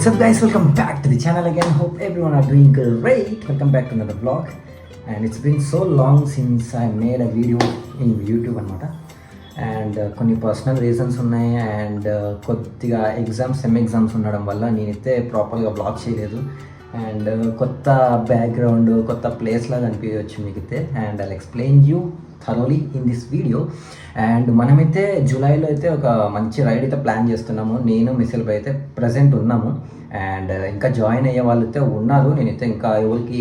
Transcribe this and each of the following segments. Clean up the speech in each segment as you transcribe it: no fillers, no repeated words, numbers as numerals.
What's up guys, welcome back to the channel again. Hope everyone are doing great. Welcome back to another vlog. And it's been so long since I made a video in YouTube అనమాట. And కొన్ని personal reasons ఉన్నాయి and కొద్దిగా sem exams ఉండడం వల్ల నేనైతే ప్రాపర్గా blog చేయలేదు. And కొత్త బ్యాక్గ్రౌండ్ కొత్త ప్లేస్ లాగా అనిపించవచ్చు మీకైతే. And I'll explain you thoroughly in this video. And మనమైతే జూలైలో అయితే ఒక మంచి రైడ్ అయితే ప్లాన్ చేస్తున్నాము. నేను మిసిల్ అయితే ప్రజెంట్ ఉన్నాము అండ్ ఇంకా జాయిన్ అయ్యే వాళ్ళు అయితే ఉన్నారు. నేనైతే ఇంకా ఎవరికి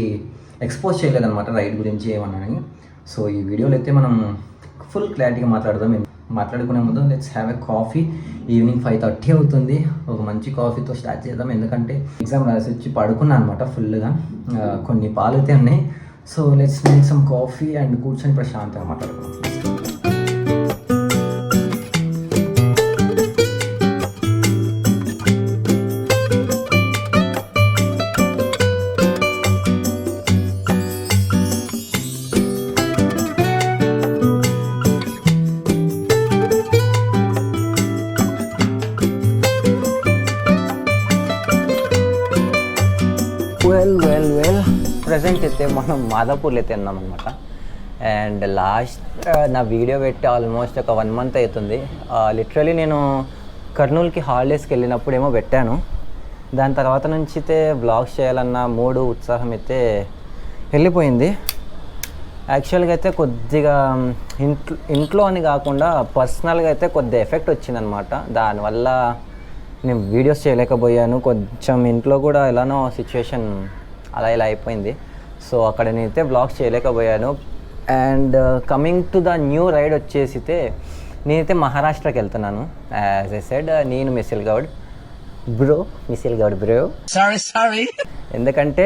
ఎక్స్పోజ్ చేయలేదన్నమాట రైడ్ గురించి ఏమన్నానని. సో ఈ వీడియోలో అయితే మనం ఫుల్ క్లారిటీగా మాట్లాడుకునే ముందు let's have a coffee. Evening 5:30 అవుతుంది. ఒక మంచి కాఫీతో స్టార్ట్ చేద్దాం, ఎందుకంటే ఎగ్జామ్ రాసి వచ్చి పడుకున్నాను అనమాట ఫుల్గా. కొన్ని పాలు అయితే ఉన్నాయి. So let's make some coffee and కూర్చొని ప్రశాంతంగా మాట్లాడుకుందాం. వెల్ ప్రజెంట్ అయితే మనం మాదాపూర్లో అయితే ఉన్నాం అనమాట. అండ్ లాస్ట్ నా వీడియో పెట్టి ఆల్మోస్ట్ ఒక 1 month అవుతుంది. లిటరలీ నేను కర్నూలుకి హాలిడేస్కి వెళ్ళినప్పుడు ఏమో పెట్టాను. దాని తర్వాత నుంచి అయితే వ్లాగ్స్ చేయాలన్న ఉత్సాహం అయితే వెళ్ళిపోయింది. యాక్చువల్గా అయితే కొద్దిగా ఇంట్లో అని కాకుండా పర్సనల్గా అయితే కొద్దిగా ఎఫెక్ట్ వచ్చిందనమాట. దానివల్ల నేను వీడియోస్ చేయలేకపోయాను. కొంచెం ఇంట్లో కూడా ఎలానో సిచ్యువేషన్ అలా ఇలా అయిపోయింది. సో అక్కడ నేనైతే వ్లాగ్స్ చేయలేకపోయాను. And coming to the new ride వచ్చేసితే నేనైతే మహారాష్ట్రకి వెళ్తున్నాను. యాజ్ ఐ సెడ్, నేను మిసిల్ గౌడ్ బ్రో సారీ ఎందుకంటే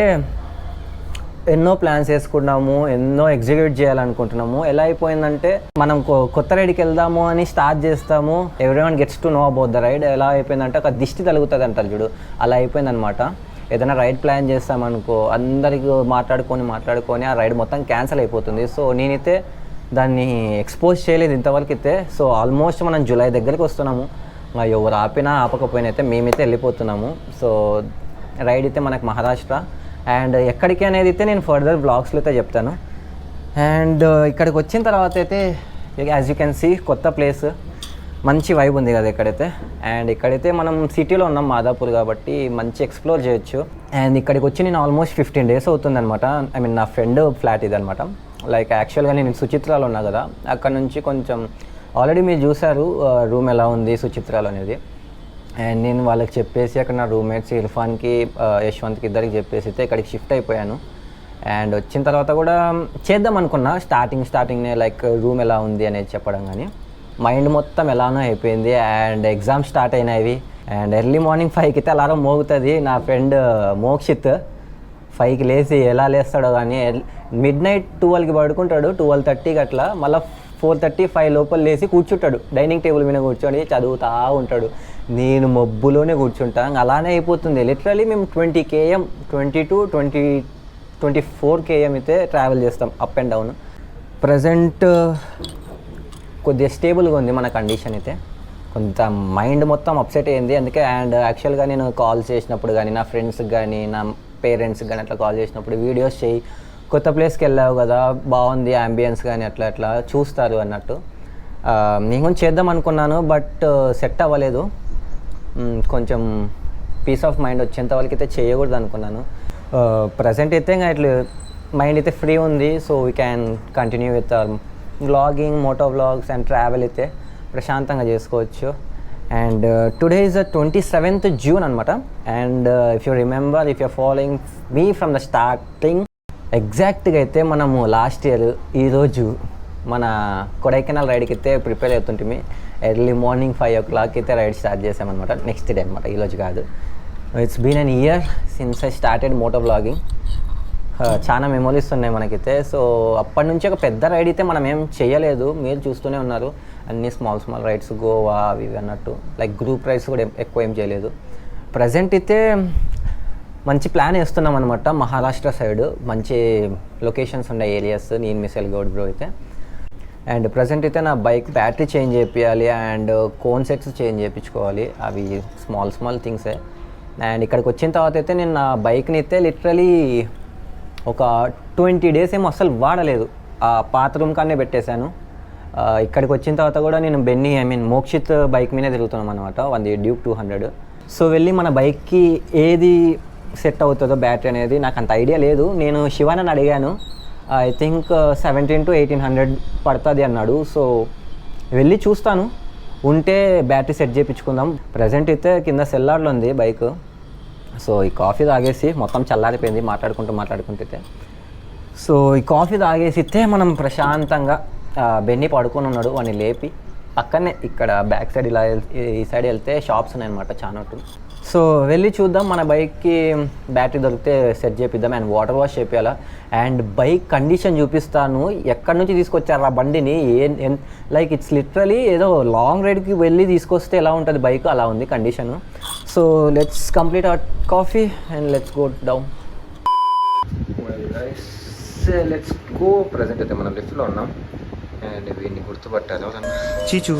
ఎన్నో ప్లాన్స్ వేసుకున్నాము, ఎన్నో ఎగ్జిక్యూట్ చేయాలనుకుంటున్నాము. ఎలా అయిపోయిందంటే మనం కొత్త రైడ్కి వెళ్దాము అని స్టార్ట్ చేస్తాము. Everyone gets to know about the ride. ఎలా అయిపోయిందంటే ఒక దిష్టి తగులుతుంది అంటారు చూడు, అలా అయిపోయిందనమాట. ఏదైనా రైడ్ ప్లాన్ చేస్తామనుకో అందరికీ మాట్లాడుకొని ఆ రైడ్ మొత్తం క్యాన్సిల్ అయిపోతుంది. సో నేనైతే దాన్ని ఎక్స్పోజ్ చేయలేదు ఇంతవరకు అయితే. సో ఆల్మోస్ట్ మనం జూలై దగ్గరికి వస్తున్నాము. ఎవరు ఆపకపోయినా అయితే మేమైతే వెళ్ళిపోతున్నాము. సో రైడ్ అయితే మనకు మహారాష్ట్ర. అండ్ ఎక్కడికి అనేది అయితే నేను ఫర్దర్ బ్లాగ్స్లో అయితే చెప్తాను. అండ్ ఇక్కడికి వచ్చిన తర్వాత అయితే యాజ్ యూ కెన్ సీ కొత్త ప్లేస్, మంచి వైబ్ ఉంది కదా ఇక్కడైతే. అండ్ ఇక్కడైతే మనం సిటీలో ఉన్నాం మాదాపూర్ కాబట్టి మంచి ఎక్స్ప్లోర్ చేయొచ్చు. అండ్ ఇక్కడికి వచ్చి నేను ఆల్మోస్ట్ 15 days అవుతుందన్నమాట. ఐ మీన్ నా ఫ్రెండ్ ఫ్లాట్ ఇది అనమాట. లైక్ యాక్చువల్గా నేను సుచిత్రాలో ఉన్నా కదా, అక్కడ నుంచి కొంచెం ఆల్రెడీ మీరు చూసారు రూమ్ ఎలా ఉంది సుచిత్రాలో అనేది. అండ్ నేను వాళ్ళకి చెప్పేసి అక్కడ నా రూమ్మేట్స్ ఇర్ఫాన్కి యశ్వంత్కి ఇద్దరికి చెప్పేసి అయితే ఇక్కడికి షిఫ్ట్ అయిపోయాను. అండ్ వచ్చిన తర్వాత కూడా చేద్దాం అనుకున్నా స్టార్టింగ్నే లైక్ రూమ్ ఎలా ఉంది అనేది చెప్పడం, కానీ మైండ్ మొత్తం ఎలానో అయిపోయింది. అండ్ ఎగ్జామ్ స్టార్ట్ అయినవి. అండ్ ఎర్లీ మార్నింగ్ 5కి అయితే అలారం మోగుతుంది. నా ఫ్రెండ్ మోక్షిత్ 5కి లేచి ఎలా లేస్తాడో కానీ midnight 12కి పడుకుంటాడు. 12:30కి అట్లా మళ్ళీ 4:35 లోపల లేచి కూర్చుంటాడు. డైనింగ్ టేబుల్ మీద కూర్చొని చదువుతూ ఉంటాడు. నేను మబ్బులోనే కూర్చుంటాను. అలానే అయిపోతుంది. లిటరలీ మేము 20 km 24 km అయితే ట్రావెల్ చేస్తాం అప్ అండ్ డౌన్. ప్రజెంట్ కొద్దిగా స్టేబుల్గా ఉంది మన కండిషన్ అయితే. కొంత మైండ్ మొత్తం అప్సెట్ అయింది అందుకే. అండ్ యాక్చువల్గా నేను కాల్ చేసినప్పుడు కానీ నా ఫ్రెండ్స్కి కానీ నా పేరెంట్స్కి కానీ అట్లా కాల్ చేసినప్పుడు వీడియోస్ చేయి, కొత్త ప్లేస్కి వెళ్ళావు కదా, బాగుంది అంబియన్స్ కానీ అట్లా చూస్తారు అన్నట్టు. నేను కొంచెం చేద్దాం అనుకున్నాను, బట్ సెట్ అవ్వలేదు. కొంచెం పీస్ ఆఫ్ మైండ్ వచ్చేంత వరకు అయితే చేయకూడదు అనుకున్నాను. ప్రజెంట్ అయితే ఇంకా ఇట్లా మైండ్ అయితే ఫ్రీ ఉంది. So we can continue with vlogging, moto vlogs and travel అయితే ప్రశాంతంగా చేసుకోవచ్చు. And today is 27th June అనమాట. And if you remember, if you following me from the starting, ఎగ్జాక్ట్గా అయితే మనము లాస్ట్ ఇయర్ ఈరోజు మన కొడైకెనాల్ రైడ్కి అయితే ప్రిపేర్ అవుతుంటే ఎర్లీ మార్నింగ్ 5 o'clock అయితే రైడ్ స్టార్ట్ చేసామన్నమాట. నెక్స్ట్ డే అనమాట, ఈరోజు కాదు. It's been an year since I started moto vlogging. చాలా మెమోరీస్ ఉన్నాయి మనకైతే. సో అప్పటి నుంచి ఒక పెద్ద రైడ్ అయితే మనం ఏం చేయలేదు, మీరు చూస్తూనే ఉన్నారు. అన్ని స్మాల్ రైడ్స్, గోవా అవి అన్నట్టు, లైక్ గ్రూప్ రైడ్స్ కూడా ఎక్కువ ఏం చేయలేదు. ప్రజెంట్ అయితే మంచి ప్లాన్ వేస్తున్నాం అనమాట. మహారాష్ట్ర సైడ్ మంచి లొకేషన్స్ ఉన్న ఏరియాస్. నేను మిసిల్ గౌడ్ బ్రో అయితే. అండ్ ప్రజెంట్ అయితే నా బైక్ బ్యాటరీ చేంజ్ చేయాలి అండ్ కోన్ సెట్స్ చేంజ్ చేయించుకోవాలి. అవి స్మాల్ థింగ్సే. అండ్ ఇక్కడికి వచ్చిన తర్వాత అయితే నేను నా బైక్ని అయితే లిటరలీ ఒక 20 days ఏమో అస్సలు వాడలేదు. ఆ పాత రూమ్ కానే పెట్టేశాను. ఇక్కడికి వచ్చిన తర్వాత కూడా నేను మోక్షిత్ బైక్ మీదే తిరుగుతున్నాం అనమాట, అది డ్యూక్ 200. సో వెళ్ళి మన బైక్కి ఏది సెట్ అవుతుందో బ్యాటరీ అనేది నాకు అంత ఐడియా లేదు. నేను శివానని అడిగాను, ఐ థింక్ 1700 to 1800 పడుతుంది అన్నాడు. సో వెళ్ళి చూస్తాను, ఉంటే బ్యాటరీ సెట్ చేయించుకుందాం. ప్రజెంట్ అయితే కింద సెల్లార్లో ఉంది బైక్. సో ఈ కాఫీ తాగేసి మొత్తం చల్లారిపోయింది మాట్లాడుకుంటే. సో ఈ కాఫీ తాగేసితే మనం ప్రశాంతంగా బెన్నీ పడుకొని ఉన్నాడు, వాడిని లేపి పక్కనే ఇక్కడ బ్యాక్ సైడ్ ఇలా ఈ సైడ్ వెళ్తే షాప్స్ ఉన్నాయన్నమాట చాలా. సో వెళ్ళి చూద్దాం, మన బైక్కి బ్యాటరీ దొరికితే సెట్ చేపిద్దాం అండ్ వాటర్ వాష్ చేయాలా. అండ్ బైక్ కండిషన్ చూపిస్తాను, ఎక్కడి నుంచి తీసుకొచ్చారు ఆ బండిని, లైక్ ఇట్స్ లిటరలీ ఏదో లాంగ్ రైడ్కి వెళ్ళి తీసుకొస్తే ఎలా ఉంటుంది బైక్, అలా ఉంది condition. So let's complete hour coffee and let's go down. Let's go. Present అయితే మనం లిఫ్ట్లో ఉన్నాం అండ్ వీడిని గుర్తుపట్టారు చీచు.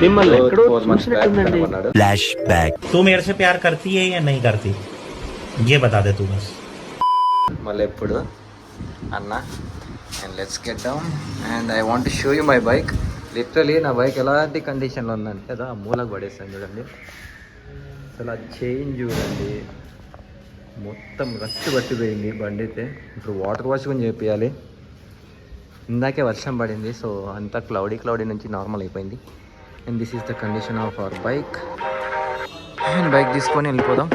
మిమ్మల్ని ఎక్కడో చూసినట్టుందండి. Flash back. तू मेरे से प्यार करती है या नहीं करती ये बता दे तू बस. మళ్ళీ ఎప్పుడు అన్న. And let's get down and I want to show you my bike. Literally నా బైక్ ఎలాంటి కండిషన్లో ఉందంటే అదా మూలకు పడేస్తాను చూడండి. అసలు ఆ చైన్ చూడండి, మొత్తం రచ్చు పట్టిపోయింది బండి అయితే. ఇప్పుడు వాటర్ వాష్ కూడా చేపియాలి. ఇందాకే వర్షం పడింది, సో అంతా క్లౌడీ నుంచి నార్మల్ అయిపోయింది. And this is the condition of our bike. And bike తీసుకొని వెళ్ళిపోదాం.